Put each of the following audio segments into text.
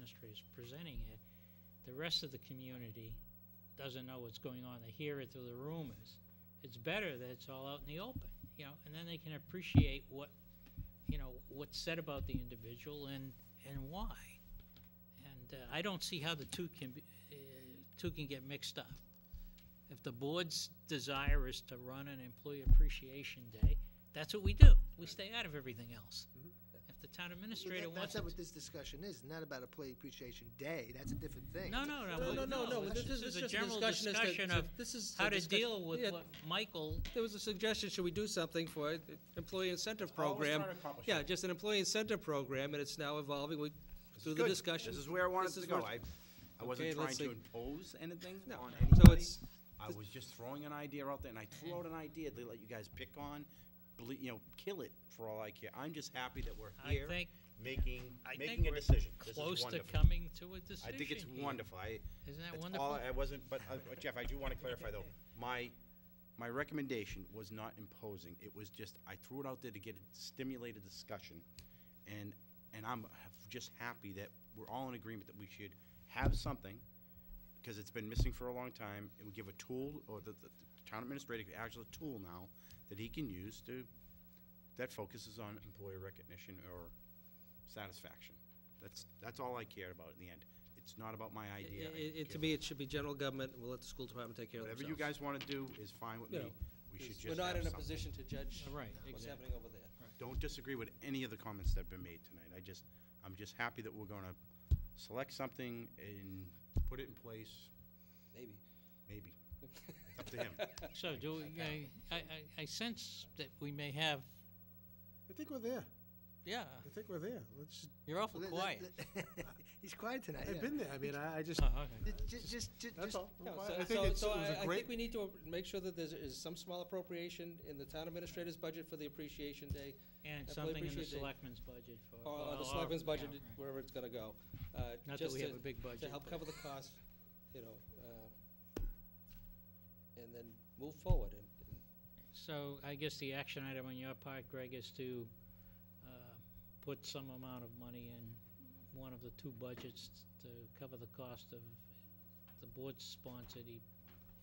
administrator is presenting it, the rest of the community doesn't know what's going on. They hear it through the rumors. It's better that it's all out in the open, and then they can appreciate what's said about the individual and why. And I don't see how the two can get mixed up. If the board's desire is to run an employee appreciation day, that's what we do. We stay out of everything else. Mm-hmm. If the town administrator wants That's not what this discussion is, not about Employee Appreciation Day. That's a different thing. No. This is a general discussion of how to deal with what Michael. There was a suggestion, should we do something for an employee incentive program? Yeah, just an employee incentive program, and it's now evolving through the discussion. This is where I wanted to go. I wasn't trying to impose anything on anybody. I was just throwing an idea out there, and I threw out an idea to let you guys pick on, kill it for all I care. I'm just happy that we're here making a decision. Close to coming to a decision. I think it's wonderful. Isn't that wonderful? I wasn't, but Jeff, I do want to clarify though. My recommendation was not imposing. It was just I threw it out there to stimulate a discussion, and I'm just happy that we're all in agreement that we should have something, because it's been missing for a long time. It would give a tool, or the town administrator actually a tool now that he can use that focuses on employee recognition or satisfaction. That's all I cared about in the end. It's not about my idea. To me, it should be general government. We'll let the school department take care of themselves. Whatever you guys want to do is fine with me. We should just We're not in a something. position to judge Right, what's exactly. happening over there. Don't disagree with any of the comments that have been made tonight. I'm just happy that we're going to select something and put it in place. Maybe. It's up to him. So I sense that we may have. I think we're there. Yeah, I think we're there. Let's. you're awful quiet. He's quiet tonight. I've been there. I mean, I just. Oh, okay. That's all. No, I think it was a I great. think we need to make sure that there is some small appropriation in the town administrator's budget for the appreciation day. And Employee something in the Appreciation Day. selectmen's budget for. Or the selectmen's budget, yeah, right. wherever it's gonna go. Not that just we have to- a big budget. To help but- cover the cost, and then move forward. So I guess the action item on your part, Greg, is to put some amount of money in one of the two budgets to cover the cost of the board-sponsored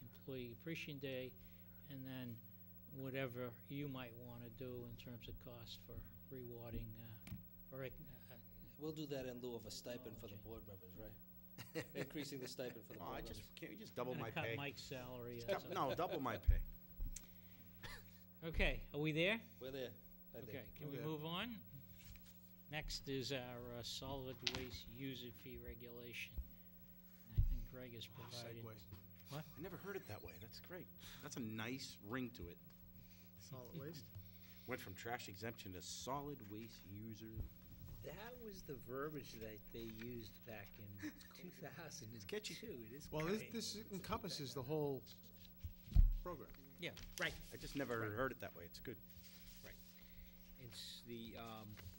Employee Appreciation Day, and then whatever you might want to do in terms of cost for rewarding, We'll do that in lieu of a stipend for the board members, right? Increasing the stipend for the board members. Can't we just double my cut pay? Mike's salary. or something. No, double my pay. Okay, are we there? We're there, I think. Okay, can we Okay. move on? Next is our solid waste user fee regulation. And I think Greg has provided. Segue. What? I never heard it that way. That's great. That's a nice ring to it. Solid waste. Went from trash exemption to solid waste user. That was the verbiage that they used back in 2002. catchy. It is Well, great. this encompasses the whole program. Yeah, right. I just never heard it that way. It's good. It's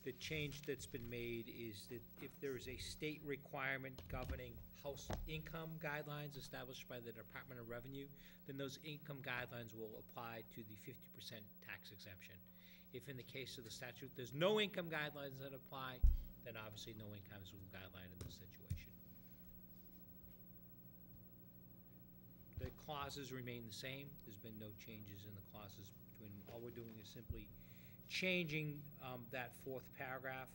the change that's been made is that if there is a state requirement governing house income guidelines established by the Department of Revenue, then those income guidelines will apply to the 50% tax exemption. If in the case of the statute, there's no income guidelines that apply, then obviously no income is a guideline in this situation. The clauses remain the same. There's been no changes in the clauses between, all we're doing is simply changing that fourth paragraph.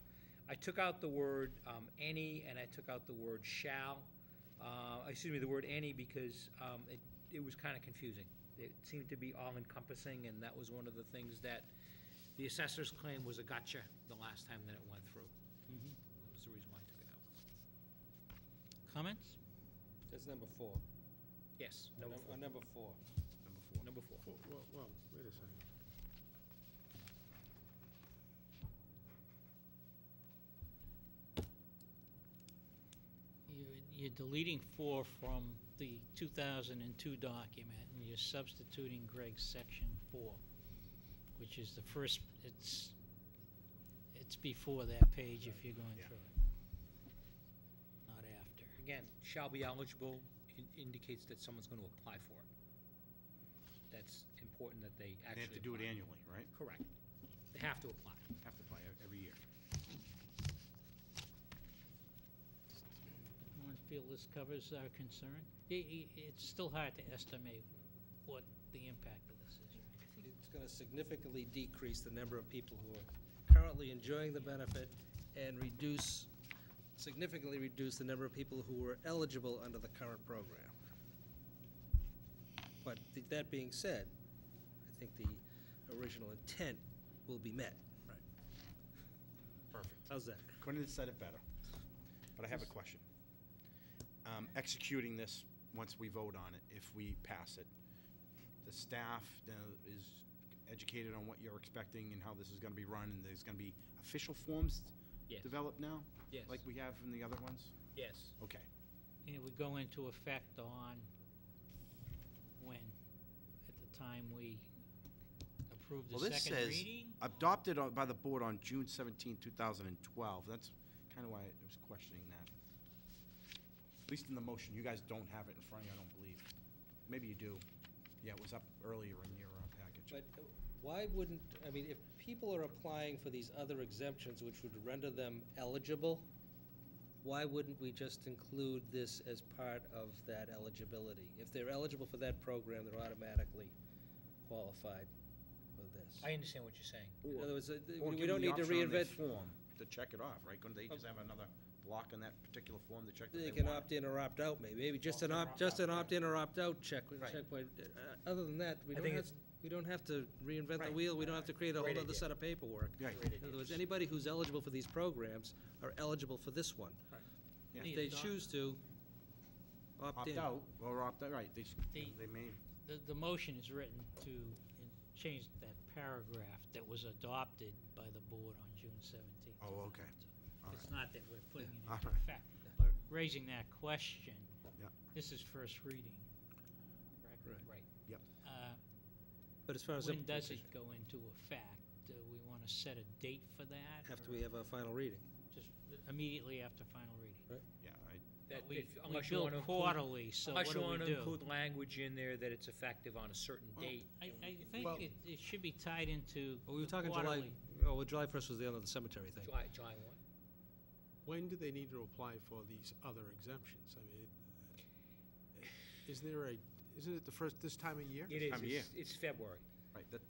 I took out the word any, and I took out the word shall. The word any, because it was kind of confusing. It seemed to be all-encompassing, and that was one of the things that the assessor's claim was a gotcha the last time that it went through. That was the reason why I took it out. Comments? That's number 4. Yes, On number four. number 4. Number four. Well, wait a second. You're deleting 4 from the 2002 document, and you're substituting Greg's section 4, which is the first, it's before that page if you're going through it, not after. Again, shall be eligible indicates that someone's going to apply for it. That's important that they They actually have to do it apply. annually, right? Correct. They have to apply. Have to apply every year. feel this covers our concern? It's still hard to estimate what the impact of this is. It's gonna significantly decrease the number of people who are currently enjoying the benefit and significantly reduce the number of people who are eligible under the current program. But that being said, I think the original intent will be met. Perfect. How's that? Couldn't have said it better. But I have a question. Executing this, once we vote on it, if we pass it, the staff is educated on what you're expecting and how this is gonna be run, and there's gonna be official forms Yes. developed now? Yes. Like we have in the other ones? Yes. Okay. And it would go into effect on when? At the time we approve the Well, this second says reading? adopted by the board on June 17, 2012. That's kind of why I was questioning that. At least in the motion. You guys don't have it in front of you, I don't believe. Maybe you do. Yeah, it was up earlier in your package. But why wouldn't, I mean, if people are applying for these other exemptions, which would render them eligible, why wouldn't we just include this as part of that eligibility? If they're eligible for that program, they're automatically qualified for this. I understand what you're saying. In other words, Or we give don't them the need to option on their reinvent. form to check it off, right? Couldn't they just have another block on that particular form to check that They they can want it? opt in or opt out, maybe just an Opt in or just an opt out, opt in or opt out checkpoint. Right. Other than that, I think it's- we don't have to reinvent the Right. wheel, we don't have to create a whole Great other idea. set of paperwork. Right. Great In other words, idea. anybody who's eligible for these programs are eligible for this one. Yeah. If they choose to, opt Opt in. out or opt out, right, The- they may, The motion is written to change that paragraph that was adopted by the board on June 17th. oh, okay. All It's right. not that we're putting it All into right. effect, but raising that question. Yeah. This is first reading, correct? Right. Right. But as far as When does it implementation, go into effect? Do we want to set a date for that? after or we have a final reading. Just immediately after final reading? Yeah, That But we unless you bill wanna include- quarterly, so what Unless do you we want to do? include language in there that it's effective on a certain date. I think Well- it should be tied into Well, we were talking quarterly. July 1st was the end of the cemetery thing. July 1? When do they need to apply for these other exemptions? I mean, isn't it the first, this time of year? It is, Time of year. it's February. right, that,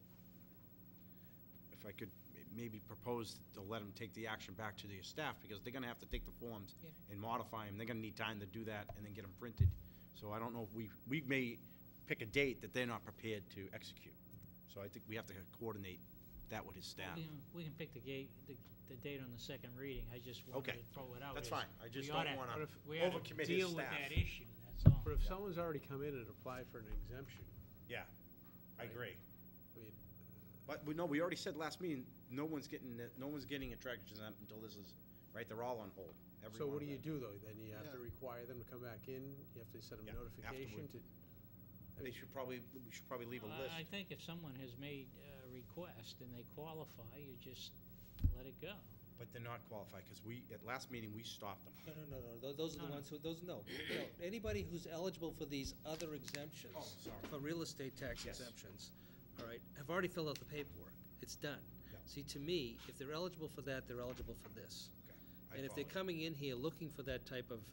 if I could maybe propose to let them take the action back to their staff, because they're gonna have to take the forms Yeah. and modify them, they're gonna need time to do that and then get them printed. So I don't know, if we may pick a date that they're not prepared to execute. So I think we have to coordinate that with his staff. We can pick the date on the second reading. I just wanted Okay. to throw it out. That's as fine. I just we don't oughta- wanna we oughta overcommit his deal with staff. that issue, that's all. But if someone's already come in and applied for an exemption, Yeah, I agree. I mean, But we already said last meeting, no one's getting a tractor exempt until this is, right, they're all on hold. Every so one what of do you them. do, though? Then you have to Yeah. require them to come back in? You have to send them Yeah, a notification afterward. to? We should probably leave a list. I think if someone has made a request and they qualify, you just let it go. But they're not qualified, because at last meeting, we stopped them. No, those are the No. ones who, no. Anybody who's eligible for these other exemptions. Oh, sorry. For real estate tax Yes. exemptions, all right, have already filled out the paperwork. It's done. Yeah. See, to me, if they're eligible for that, they're eligible for this. Okay, I And if they're follow you. coming in here looking for that type of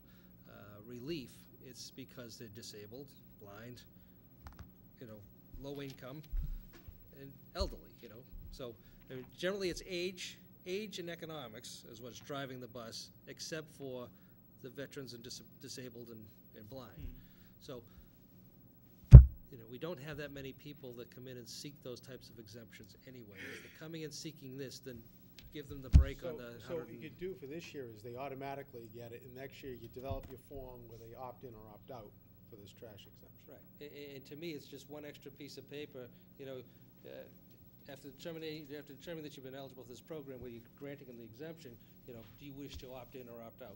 relief, it's because they're disabled, blind, low income, and elderly, So I mean, generally, it's age and economics is what's driving the bus, except for the veterans and disabled and blind. So, we don't have that many people that come in and seek those types of exemptions anyway. If they're coming in seeking this, then give them the break on the So what you could do for this year is they automatically get it, and next year you develop your form where they opt in or opt out for this trash exemption. Right, and to me, it's just one extra piece of paper, after determining that you've been eligible for this program, where you're granting them the exemption, do you wish to opt in or opt out?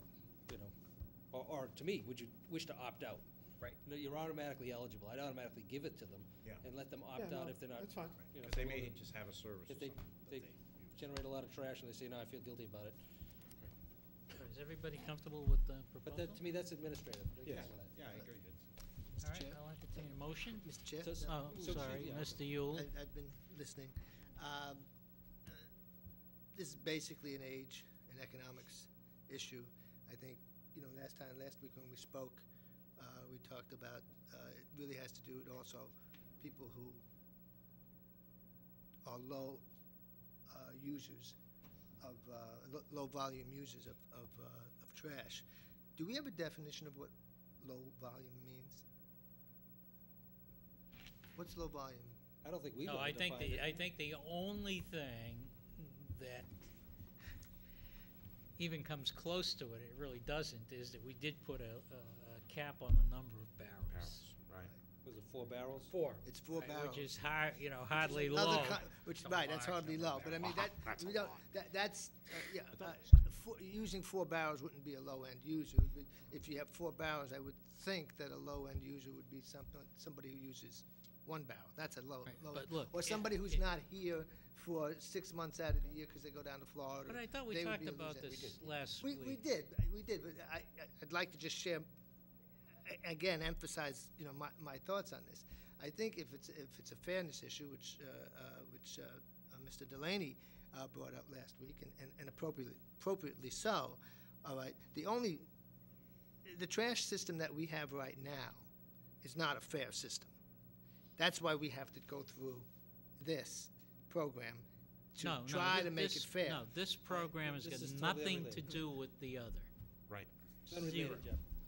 Or to me, would you wish to opt out? Right. You're automatically eligible, I'd automatically give it to them. Yeah. And let them Yeah, opt no, out if they're not. that's fine. Because they may just have a service or If they, something. they generate a lot of trash and they say, no, I feel guilty about it. Is everybody comfortable with the But proposal? that, to me, that's administrative. I Yeah. guess on that. Yeah, I agree. Mr. All right, Chair? I'll entertain a motion. Mr. Chair? So- Oh, So- sorry, yeah. Mr. Yule. I've been listening. This is basically an age and economics issue. I think, last week when we spoke, we talked about, it really has to do with also people who are low users of, low volume users of trash. Do we have a definition of what low volume means? What's low volume? I don't think we've No, ever I think defined it. I think the only thing that even comes close to it, it really doesn't, is that we did put a cap on the number of barrels. Right. Was it 4 barrels? 4. It's 4 Right, barrels. Which is hardly Another low. Right, that's hardly low, but I mean, That's a we don't, lot. that's, yeah, using 4 barrels wouldn't be a low-end user. If you have 4 barrels, I would think that a low-end user would be somebody who uses 1 barrel. That's a low, Right, low. but look, Or somebody who's not here for 6 months out of the year because they go down to Florida. But I thought we they would talked be a about loser. this last We week. did, but I'd like to just share, again, emphasize, my thoughts on this. I think if it's a fairness issue, which Mr. Delaney brought up last week, and appropriately so, all right, the trash system that we have right now is not a fair system. That's why we have to go through this program to No, try to make it fair. No, this program has This got is totally nothing to everything. do with the other. Right. Zero.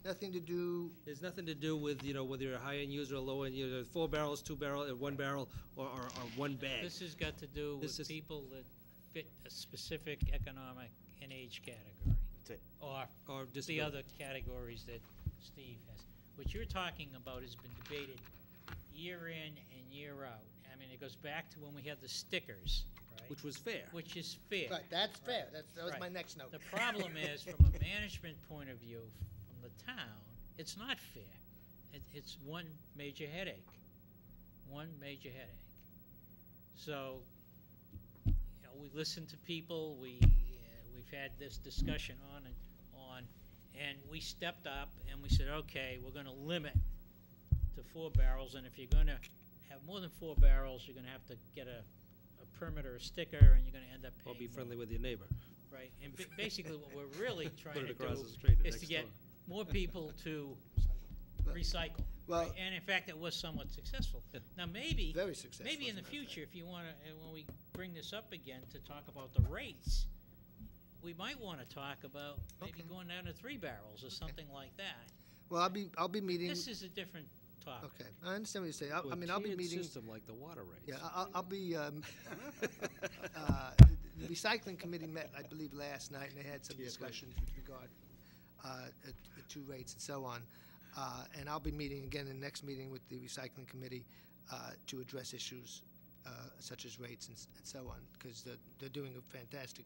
Nothing to do, There's nothing to do with, whether you're a high-end user or low-end user, 4 barrels, 2 barrel, 1 barrel, or 1 bag. This has got to do This with is- people that fit a specific economic and age category. That's it. Or the disability. other categories that Steve has. What you're talking about has been debated year in and year out. I mean, it goes back to when we had the stickers, right? Which was fair. Which is fair. right, that's fair. That was Right. my next note. The problem is, from a management point of view, from the town, it's not fair. It's one major headache. One major headache. So, we listen to people, we've had this discussion on, and we stepped up and we said, okay, we're gonna limit to 4 barrels, and if you're gonna have more than 4 barrels, you're gonna have to get a permit or a sticker, and you're gonna end up Or paying be more. friendly with your neighbor. Right, and basically what we're really trying Put to it across do the street, is next to get door. more people to recycle. Well- right? And in fact, it was somewhat successful. Yeah. Now, maybe, Very successful, maybe in as a the matter of fact. future, if you wanna, when we bring this up again to talk about the rates, we might wanna talk about maybe Okay. going down to 3 barrels or something like that. Well, I'll be meeting. This is a different topic. Okay, I understand what you're saying. To a I mean, I'll be tiered meeting. system like the water rates. Yeah, I'll be. The recycling committee met, I believe, last night, and they had some discussions with regard to rates and so on. And I'll be meeting again in the next meeting with the recycling committee to address issues such as rates and so on, because they're doing a fantastic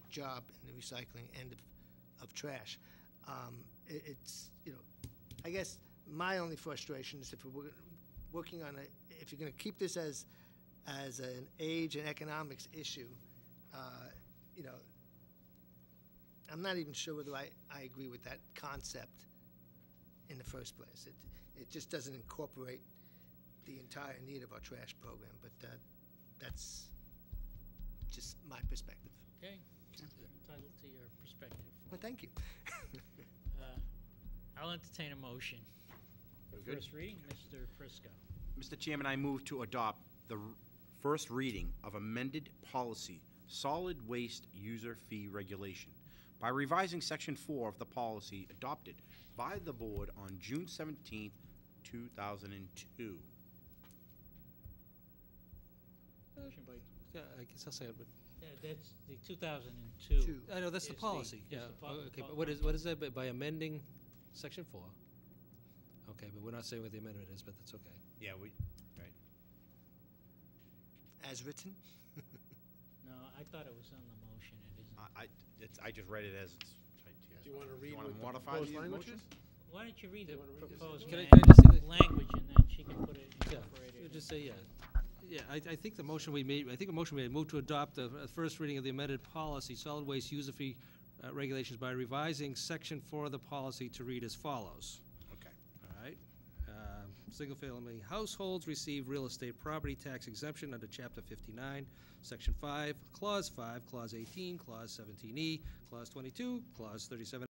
job in the recycling end of trash. It's, I guess my only frustration is if we're working on if you're going to keep this as an age and economics issue, I'm not even sure whether I agree with that concept in the first place. It just doesn't incorporate the entire need of our trash program, but that's just my perspective. Okay? Entitled to your perspective. Well, thank you. I'll entertain a motion. Good. First reading, Mr. Prisco. Mr. Chairman, I move to adopt the first reading of amended policy, solid waste user fee regulation, by revising Section 4 of the policy adopted by the board on June 17th, 2002. Motion by, Yeah, I guess I'll say it, but, that's the 2002. Two. I know, that's the Is policy, is yeah. the pol- Okay, pol- but what is that, by amending Section 4? Okay, but we're not saying what the amendment is, but that's okay. Yeah, right. As written? No, I thought it was on the motion, it isn't. I just read it as it's right here. Do you wanna read wanna what the modify proposed the language motion? is? Why don't you read the wanna read this? proposed Can I language, just say that? language, and then she can put it, Yeah, incorporate we'll it. just say, yeah. Yeah, I think the motion we made, move to adopt the first reading of the amended policy, solid waste user fee regulations by revising Section 4 of the policy to read as follows. Okay. All right. Single-family households receive real estate property tax exemption under Chapter 59, Section 5, Clause 5, Clause 18, Clause 17E, Clause 22, Clause 37